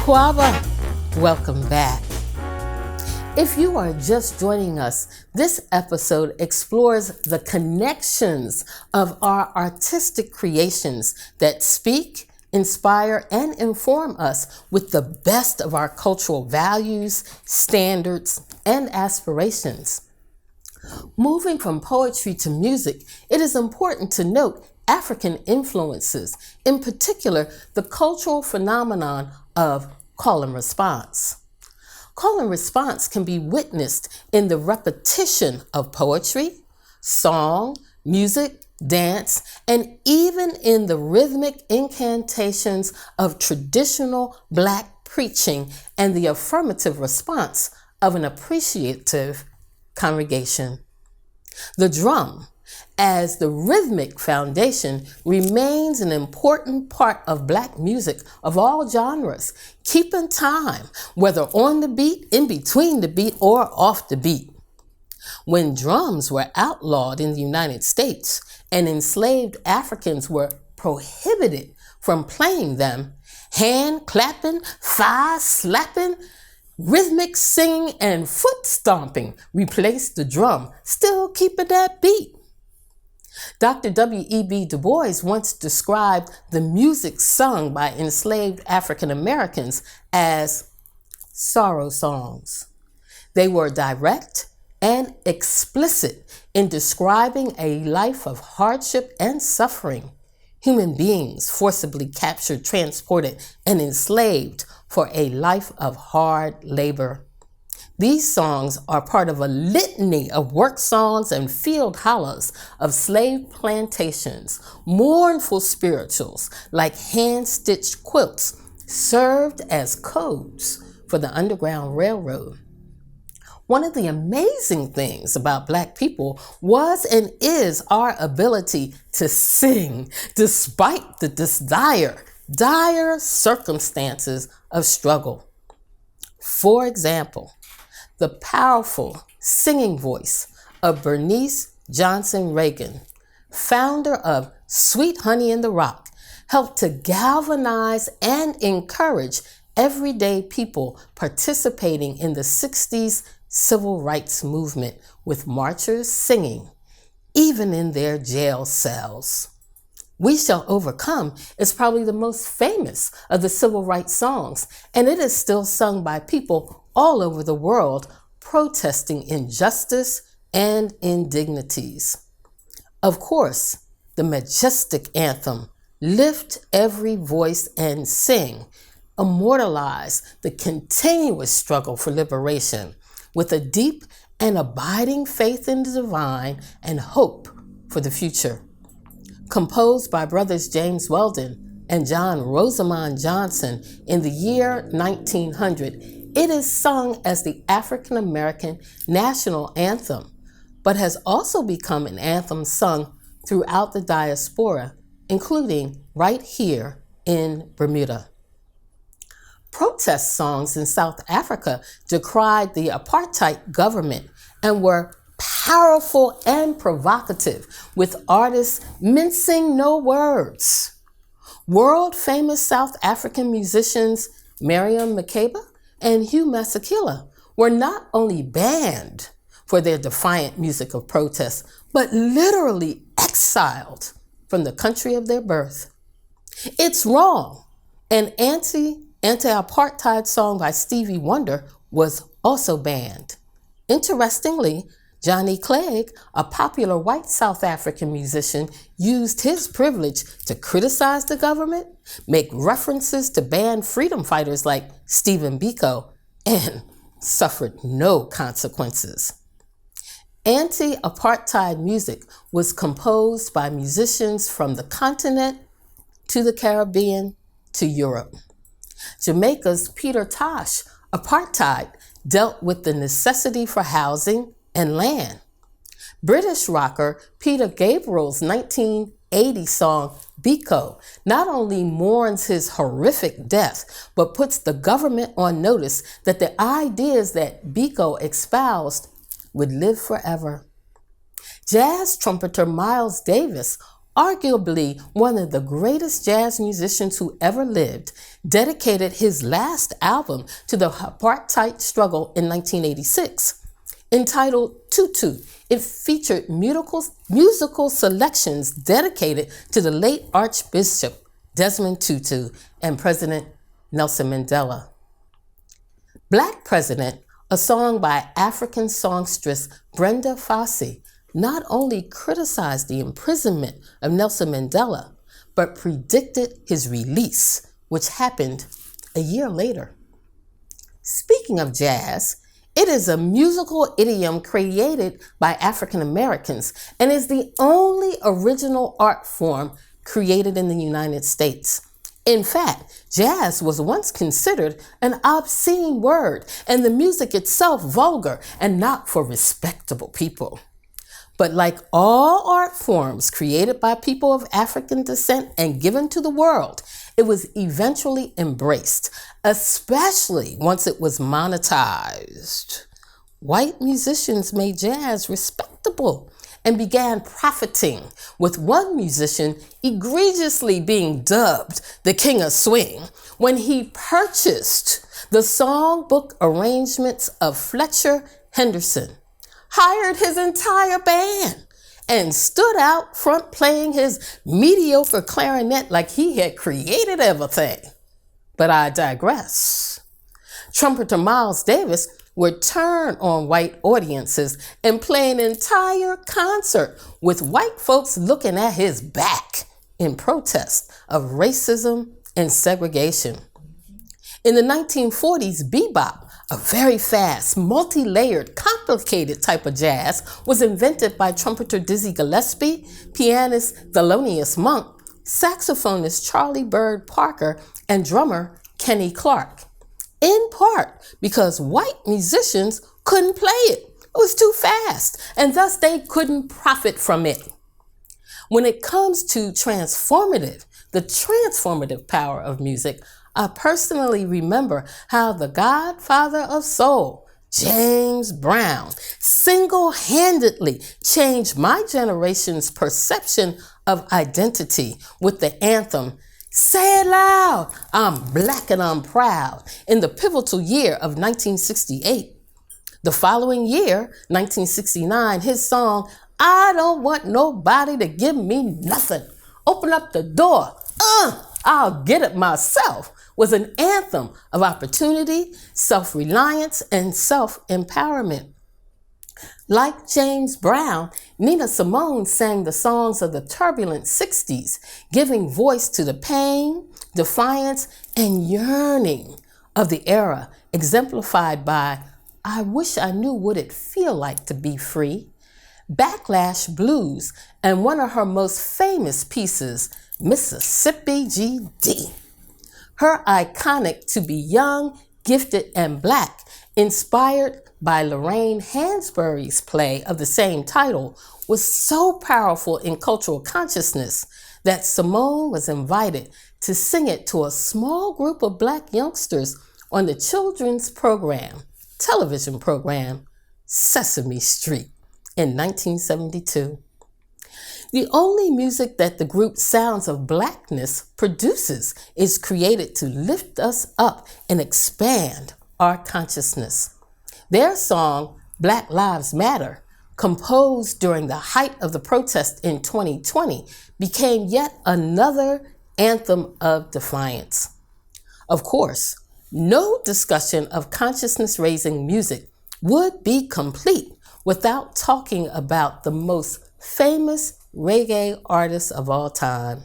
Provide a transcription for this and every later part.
Kwaba, welcome back. If you are just joining us, this episode explores the connections of our artistic creations that speak, inspire, and inform us with the best of our cultural values, standards, and aspirations. Moving from poetry to music, it is important to note African influences, in particular the cultural phenomenon of call and response. Call and response can be witnessed in the repetition of poetry, song, music, dance, and even in the rhythmic incantations of traditional Black preaching and the affirmative response of an appreciative congregation. The drum, as the rhythmic foundation, remains an important part of Black music of all genres, keeping time, whether on the beat, in between the beat, or off the beat. When drums were outlawed in the United States and enslaved Africans were prohibited from playing them, hand clapping, thigh slapping, rhythmic singing, and foot stomping replaced the drum, still keeping that beat. Dr. W.E.B. Du Bois once described the music sung by enslaved African Americans as sorrow songs. They were direct and explicit in describing a life of hardship and suffering. Human beings forcibly captured, transported, and enslaved for a life of hard labor. These songs are part of a litany of work songs and field hollers of slave plantations. Mournful spirituals like hand-stitched quilts served as codes for the Underground Railroad. One of the amazing things about Black people was and is our ability to sing despite the dire circumstances of struggle. For example, the powerful singing voice of Bernice Johnson Reagan, founder of Sweet Honey in the Rock, helped to galvanize and encourage everyday people participating in the 60s civil rights movement, with marchers singing, even in their jail cells. We Shall Overcome is probably the most famous of the civil rights songs, and it is still sung by people all over the world protesting injustice and indignities. Of course, the majestic anthem, Lift Every Voice and Sing, immortalized the continuous struggle for liberation with a deep and abiding faith in the divine and hope for the future. Composed by brothers James Weldon and John Rosamond Johnson in the year 1900, it is sung as the African American national anthem, but has also become an anthem sung throughout the diaspora, including right here in Bermuda. Protest songs in South Africa decried the apartheid government and were powerful and provocative, with artists mincing no words. World-famous South African musicians Miriam Makeba and Hugh Masekela were not only banned for their defiant music of protest, but literally exiled from the country of their birth. It's Wrong, an anti-apartheid song by Stevie Wonder, was also banned. Interestingly, Johnny Clegg, a popular white South African musician, used his privilege to criticize the government, make references to banned freedom fighters like Stephen Biko, and suffered no consequences. Anti-apartheid music was composed by musicians from the continent to the Caribbean to Europe. Jamaica's Peter Tosh, Apartheid, dealt with the necessity for housing and land. British rocker Peter Gabriel's 1980 song Biko not only mourns his horrific death, but puts the government on notice that the ideas that Biko espoused would live forever. Jazz trumpeter Miles Davis arguably one of the greatest jazz musicians who ever lived, dedicated his last album to the apartheid struggle in 1986. Entitled Tutu, it featured musical selections dedicated to the late Archbishop Desmond Tutu and President Nelson Mandela. Black President, a song by African songstress Brenda Fassie, not only criticized the imprisonment of Nelson Mandela, but predicted his release, which happened a year later. Speaking of jazz, it is a musical idiom created by African Americans and is the only original art form created in the United States. In fact, jazz was once considered an obscene word and the music itself vulgar and not for respectable people. But like all art forms created by people of African descent and given to the world, it was eventually embraced, especially once it was monetized. White musicians made jazz respectable and began profiting, with one musician egregiously being dubbed the King of Swing when he purchased the songbook arrangements of Fletcher Henderson, hired his entire band, and stood out front playing his mediocre clarinet like he had created everything. But I digress. Trumpeter Miles Davis would turn on white audiences and play an entire concert with white folks looking at his back in protest of racism and segregation. In the 1940s, bebop, a very fast, multi-layered, complicated type of jazz, was invented by trumpeter Dizzy Gillespie, pianist Thelonious Monk, saxophonist Charlie Bird Parker, and drummer Kenny Clarke. In part because white musicians couldn't play it. It was too fast, and thus they couldn't profit from it. When it comes to the transformative power of music, I personally remember how the godfather of soul, James Brown, single-handedly changed my generation's perception of identity with the anthem, "Say it loud, I'm black and I'm proud," in the pivotal year of 1968. The following year, 1969, his song, "I Don't Want Nobody to Give Me Nothing, Open Up the Door, I'll Get It Myself," was an anthem of opportunity, self-reliance, and self-empowerment. Like James Brown, Nina Simone sang the songs of the turbulent 60s, giving voice to the pain, defiance, and yearning of the era, exemplified by "I Wish I Knew What It Feel Like to Be Free," Backlash Blues, and one of her most famous pieces, Mississippi GD. Her iconic "To Be Young, Gifted, and Black," inspired by Lorraine Hansberry's play of the same title, was so powerful in cultural consciousness that Simone was invited to sing it to a small group of Black youngsters on the children's television program, Sesame Street, in 1972. The only music that the group Sounds of Blackness produces is created to lift us up and expand our consciousness. Their song, Black Lives Matter, composed during the height of the protest in 2020, became yet another anthem of defiance. Of course, no discussion of consciousness-raising music would be complete without talking about the most famous reggae artist of all time.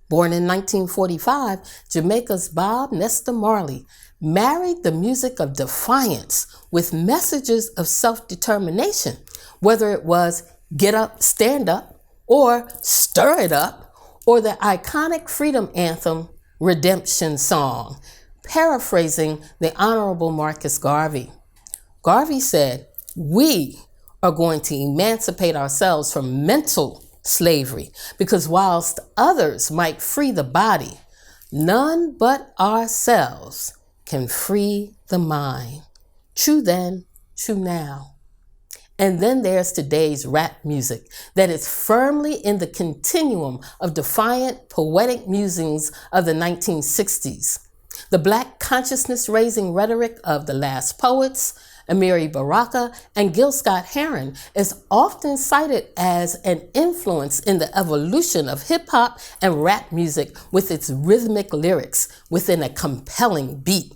Born in 1945, Jamaica's Bob Nesta Marley married the music of defiance with messages of self-determination, whether it was "Get Up, Stand Up," or "Stir It Up," or the iconic freedom anthem, "Redemption Song," paraphrasing the Honorable Marcus Garvey. Garvey said, "We are going to emancipate ourselves from mental slavery, because whilst others might free the body, none but ourselves can free the mind. True then, true now." And then there's today's rap music that is firmly in the continuum of defiant, poetic musings of the 1960s. The Black consciousness-raising rhetoric of the last poets, Amiri, Baraka, and Gil Scott-Heron is often cited as an influence in the evolution of hip-hop and rap music with its rhythmic lyrics within a compelling beat.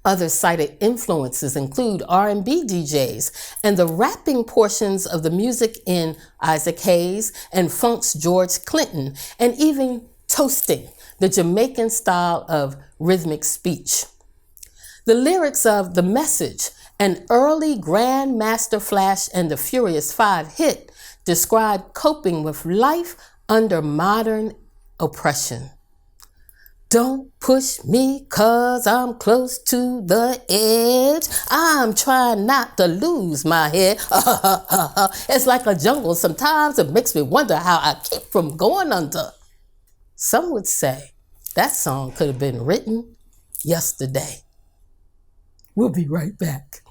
Other cited influences include R&B DJs and the rapping portions of the music in Isaac Hayes and Funk's George Clinton, and even toasting, the Jamaican style of rhythmic speech. The lyrics of The Message, an early Grandmaster Flash and the Furious 5 hit, describe coping with life under modern oppression. Don't push me 'cause I'm close to the edge. I'm trying not to lose my head. It's like a jungle. Sometimes it makes me wonder how I keep from going under. Some would say that song could have been written yesterday. We'll be right back.